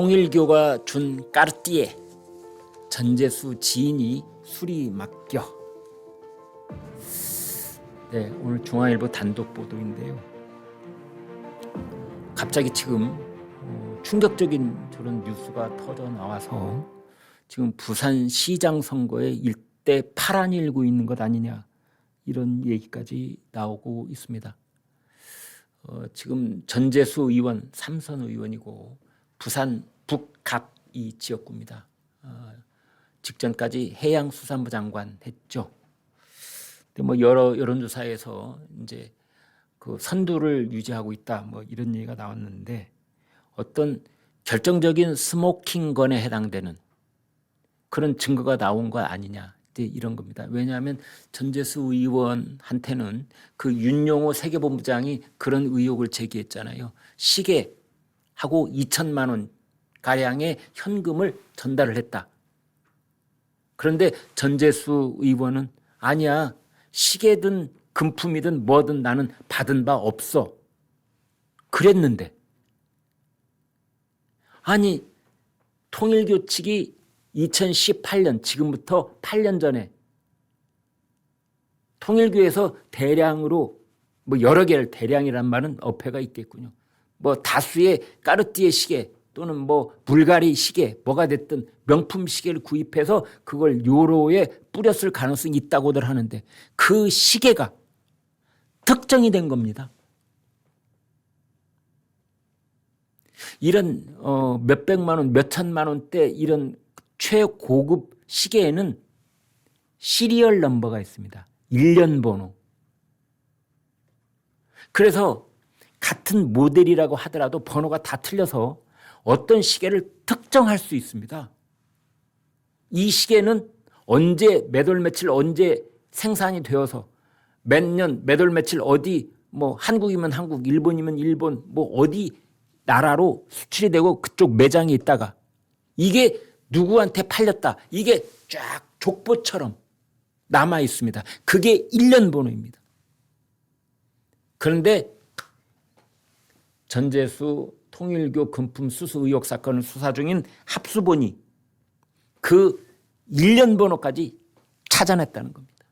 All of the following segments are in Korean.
통일교가 준 까르띠에 전재수 지인이 수리 맡겨. 네, 오늘 중앙일보 단독 보도인데요. 갑자기 지금 충격적인 저런 뉴스가 터져 나와서 지금 부산시장 선거에 일대 파란이 일고 있는 것 아니냐, 이런 얘기까지 나오고 있습니다. 지금 전재수 의원 삼선 의원이고 부산 북갑 이 지역구입니다. 직전까지 해양수산부 장관 했죠. 근데 뭐 여러 여론조사에서 이제 그 선두를 유지하고 있다, 뭐 이런 얘기가 나왔는데, 어떤 결정적인 스모킹건에 해당되는 그런 증거가 나온 거 아니냐, 이런 겁니다. 왜냐하면 전재수 의원한테는 그 윤용호 세계본부장이 그런 의혹을 제기했잖아요. 시계하고 2천만 원 가량의 현금을 전달을 했다. 그런데 전재수 의원은 아니야, 시계든 금품이든 뭐든 나는 받은 바 없어, 그랬는데, 아니 통일교 측이 2018년, 지금부터 8년 전에 통일교에서 대량으로, 뭐 여러 개를, 대량이란 말은 어폐가 있겠군요, 뭐 다수의 까르띠에 시계 또는 뭐 불가리 시계, 뭐가 됐든 명품 시계를 구입해서 그걸 요로에 뿌렸을 가능성이 있다고들 하는데, 그 시계가 특정이 된 겁니다. 이런 몇백만 원, 몇천만 원대 이런 최고급 시계에는 시리얼 넘버가 있습니다. 일련 번호. 그래서 같은 모델이라고 하더라도 번호가 다 틀려서 어떤 시계를 특정할 수 있습니다. 이 시계는 언제, 몇 월 며칠 언제 생산이 되어서 몇 년, 몇 월 며칠 어디, 뭐 한국이면 한국, 일본이면 일본, 뭐 어디 나라로 수출이 되고 그쪽 매장이 있다가 이게 누구한테 팔렸다, 이게 쫙 족보처럼 남아 있습니다. 그게 일련 번호입니다. 그런데 전재수 통일교 금품 수수 의혹 사건을 수사 중인 합수본이 그 일련 번호까지 찾아냈다는 겁니다.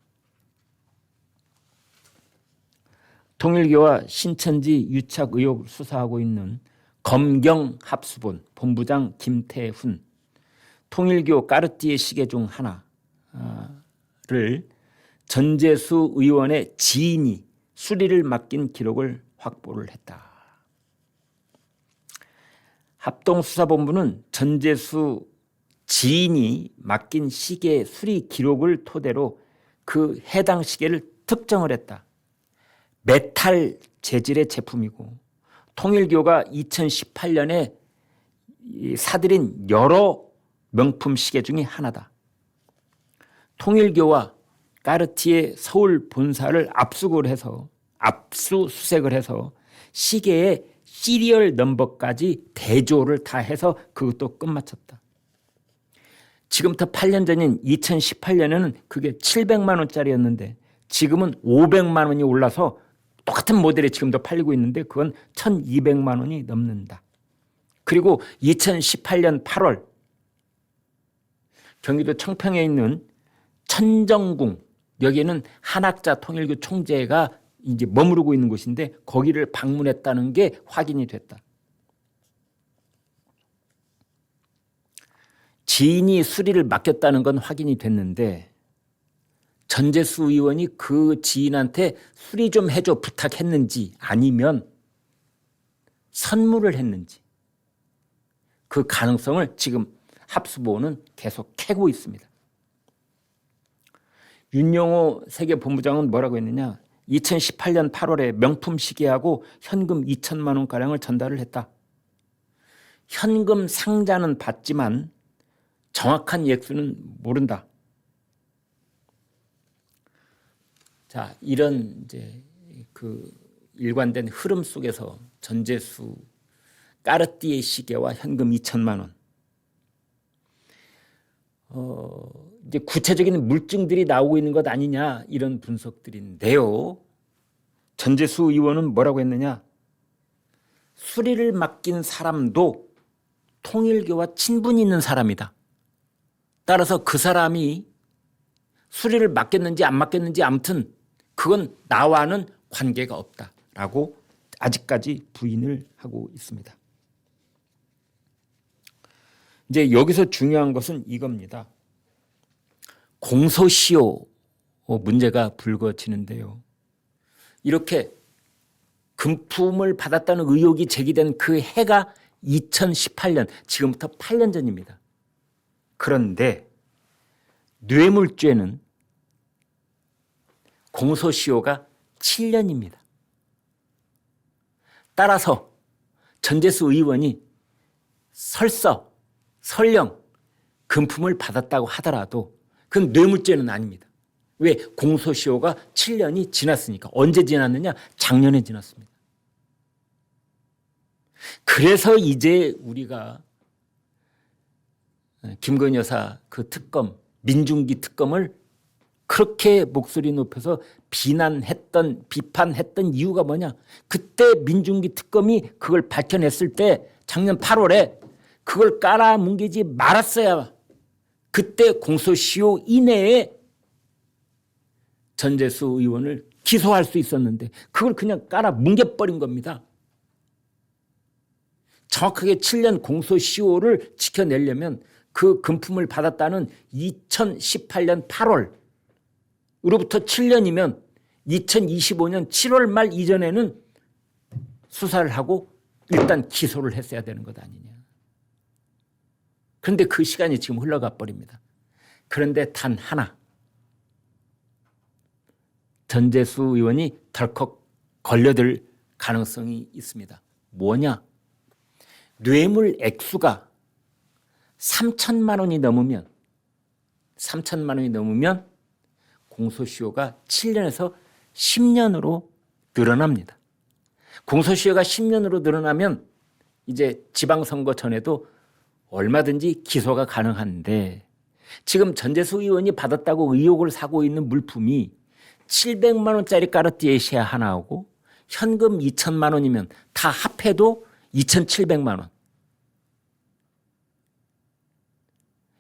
통일교와 신천지 유착 의혹을 수사하고 있는 검경 합수본 본부장 김태훈, 통일교 까르띠에 시계 중 하나를 전재수 의원의 지인이 수리를 맡긴 기록을 확보를 했다. 합동수사본부는 전재수 지인이 맡긴 시계 수리 기록을 토대로 그 해당 시계를 특정을 했다. 메탈 재질의 제품이고 통일교가 2018년에 사들인 여러 명품 시계 중에 하나다. 통일교와 까르띠에 서울 본사를 압수수색을 해서 시계의 시리얼 넘버까지 대조를 다 해서 그것도 끝마쳤다. 지금부터 8년 전인 2018년에는 그게 700만 원짜리였는데 지금은 500만 원이 올라서 똑같은 모델이 지금도 팔리고 있는데 그건 1200만 원이 넘는다. 그리고 2018년 8월 경기도 청평에 있는 천정궁, 여기에는 한학자 통일교 총재가 이제 머무르고 있는 곳인데 거기를 방문했다는 게 확인이 됐다. 지인이 수리를 맡겼다는 건 확인이 됐는데 전재수 의원이 그 지인한테 수리 좀 해줘 부탁했는지 아니면 선물을 했는지, 그 가능성을 지금 합수본은 계속 캐고 있습니다. 윤용호 세계본부장은 뭐라고 했느냐, 2018년 8월에 명품 시계하고 현금 2천만 원가량을 전달을 했다. 현금 상자는 봤지만 정확한 액수는 모른다. 자, 이런 이제 그 일관된 흐름 속에서 전재수 까르띠에 시계와 현금 2천만 원, 이제 구체적인 물증들이 나오고 있는 것 아니냐, 이런 분석들인데요. 전재수 의원은 뭐라고 했느냐, 수리를 맡긴 사람도 통일교와 친분이 있는 사람이다. 따라서 그 사람이 수리를 맡겼는지 안 맡겼는지 아무튼 그건 나와는 관계가 없다라고 아직까지 부인을 하고 있습니다. 이제 여기서 중요한 것은 이겁니다. 공소시효 문제가 불거지는데요. 이렇게 금품을 받았다는 의혹이 제기된 그 해가 2018년, 지금부터 8년 전입니다. 그런데 뇌물죄는 공소시효가 7년입니다. 따라서 전재수 의원이 설령 금품을 받았다고 하더라도 그건 뇌물죄는 아닙니다. 왜? 공소시효가 7년이 지났으니까. 언제 지났느냐? 작년에 지났습니다. 그래서 이제 우리가 김건희 여사 그 특검, 민중기 특검을 그렇게 목소리 높여서 비판했던 이유가 뭐냐? 그때 민중기 특검이 그걸 밝혀냈을 때 작년 8월에 그걸 깔아뭉개지 말았어야 그때 공소시효 이내에 전재수 의원을 기소할 수 있었는데 그걸 그냥 깔아뭉개버린 겁니다. 정확하게 7년 공소시효를 지켜내려면 그 금품을 받았다는 2018년 8월으로부터 7년이면 2025년 7월 말 이전에는 수사를 하고 일단 기소를 했어야 되는 것 아니냐. 그런데 그 시간이 지금 흘러가 버립니다. 그런데 단 하나. 전재수 의원이 덜컥 걸려들 가능성이 있습니다. 뭐냐? 뇌물 액수가 3천만 원이 넘으면 공소시효가 7년에서 10년으로 늘어납니다. 공소시효가 10년으로 늘어나면 이제 지방선거 전에도 얼마든지 기소가 가능한데 지금 전재수 의원이 받았다고 의혹을 사고 있는 물품이 700만 원짜리 까르띠에 하나하고 현금 2천만 원이면 다 합해도 2,700만 원.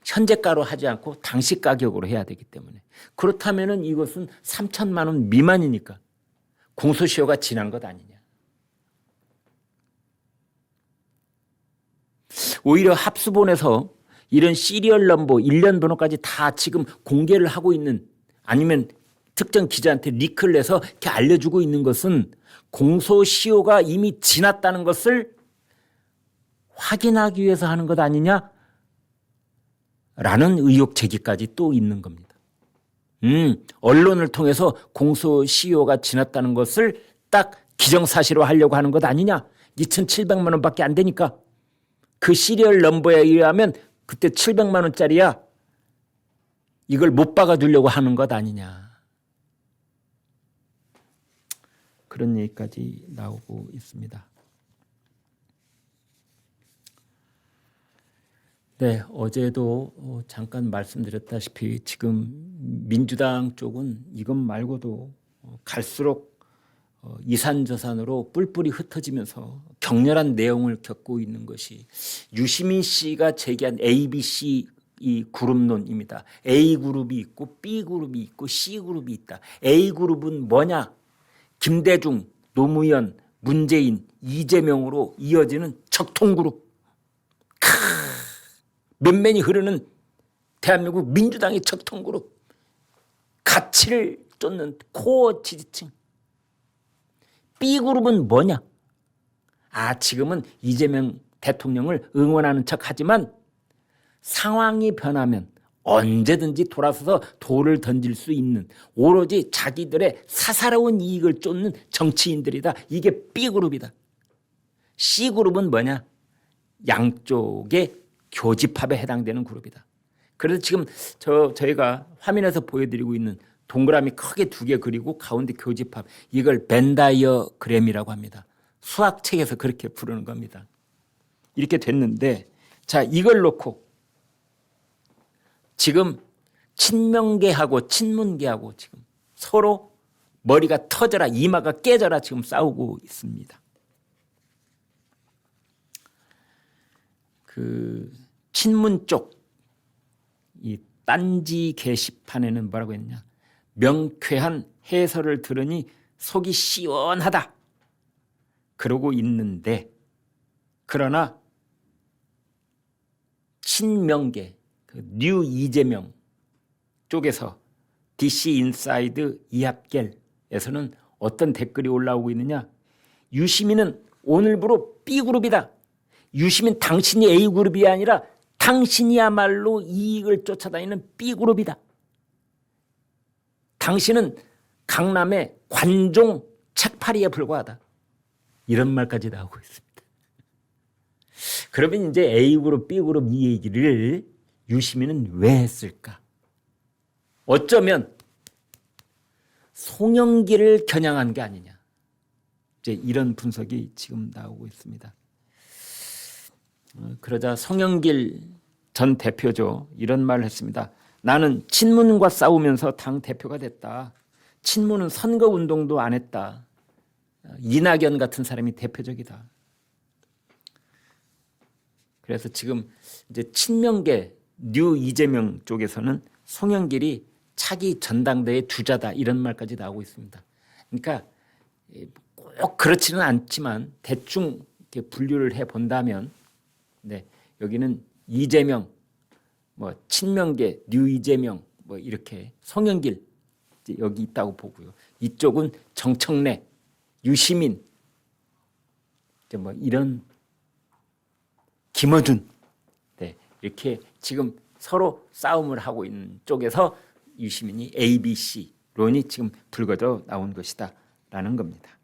현재가로 하지 않고 당시 가격으로 해야 되기 때문에. 그렇다면 이것은 3천만 원 미만이니까 공소시효가 지난 것 아니냐. 오히려 합수본에서 이런 시리얼 넘버, 일련 번호까지 다 지금 공개를 하고 있는 아니면 특정 기자한테 리크를 해서 이렇게 알려주고 있는 것은 공소시효가 이미 지났다는 것을 확인하기 위해서 하는 것 아니냐? 라는 의혹 제기까지 또 있는 겁니다. 언론을 통해서 공소시효가 지났다는 것을 딱 기정사실화 하려고 하는 것 아니냐? 2,700만 원밖에 안 되니까 그 시리얼 넘버에 의하면 그때 700만 원짜리야. 이걸 못 박아두려고 하는 것 아니냐. 그런 얘기까지 나오고 있습니다. 네, 어제도 잠깐 말씀드렸다시피 지금 민주당 쪽은 이것 말고도 갈수록 이산저산으로 뿔뿔이 흩어지면서 격렬한 내용을 겪고 있는 것이 유시민 씨가 제기한 ABC 이 그룹론입니다. A그룹이 있고 B그룹이 있고 C그룹이 있다. A그룹은 뭐냐? 김대중, 노무현, 문재인, 이재명으로 이어지는 적통그룹. 면면이 흐르는 대한민국 민주당의 적통그룹. 가치를 쫓는 코어 지지층. B그룹은 뭐냐? 지금은 이재명 대통령을 응원하는 척하지만 상황이 변하면 언제든지 돌아서서 돌을 던질 수 있는 오로지 자기들의 사사로운 이익을 쫓는 정치인들이다. 이게 B그룹이다. C그룹은 뭐냐? 양쪽의 교집합에 해당되는 그룹이다. 그래서 지금 저희가 화면에서 보여드리고 있는 동그라미 크게 2개 그리고 가운데 교집합, 이걸 벤다이어그램이라고 합니다. 수학책에서 그렇게 부르는 겁니다. 이렇게 됐는데, 자, 이걸 놓고 지금 친명계하고 친문계하고 지금 서로 머리가 터져라, 이마가 깨져라 지금 싸우고 있습니다. 그 친문 쪽 이 딴지 게시판에는 뭐라고 했냐? 명쾌한 해설을 들으니 속이 시원하다. 그러고 있는데 그러나 친명계 그 뉴 이재명 쪽에서 DC 인사이드 이합결에서는 어떤 댓글이 올라오고 있느냐? 유시민은 오늘부로 B그룹이다. 유시민 당신이 A그룹이 아니라 당신이야말로 이익을 쫓아다니는 B그룹이다. 당신은 강남의 관종 책팔이에 불과하다. 이런 말까지 나오고 있습니다. 그러면 이제 A그룹, B그룹 이 얘기를 유시민은 왜 했을까? 어쩌면 송영길을 겨냥한 게 아니냐. 이제 이런 분석이 지금 나오고 있습니다. 그러자 송영길 전 대표죠. 이런 말을 했습니다. 나는 친문과 싸우면서 당 대표가 됐다. 친문은 선거운동도 안 했다. 이낙연 같은 사람이 대표적이다. 그래서 지금 이제 친명계 뉴 이재명 쪽에서는 송영길이 차기 전당대회 주자다 이런 말까지 나오고 있습니다. 그러니까 꼭 그렇지는 않지만 대충 이렇게 분류를 해 본다면, 네, 여기는 이재명, 뭐 친명계 뉴 이재명, 뭐 이렇게 송영길 여기 있다고 보고요. 이쪽은 정청래, 유시민, 뭐 이런 김어준, 네, 이렇게 지금 서로 싸움을 하고 있는 쪽에서 유시민이 ABC 론이 지금 불거져 나온 것이다라는 겁니다.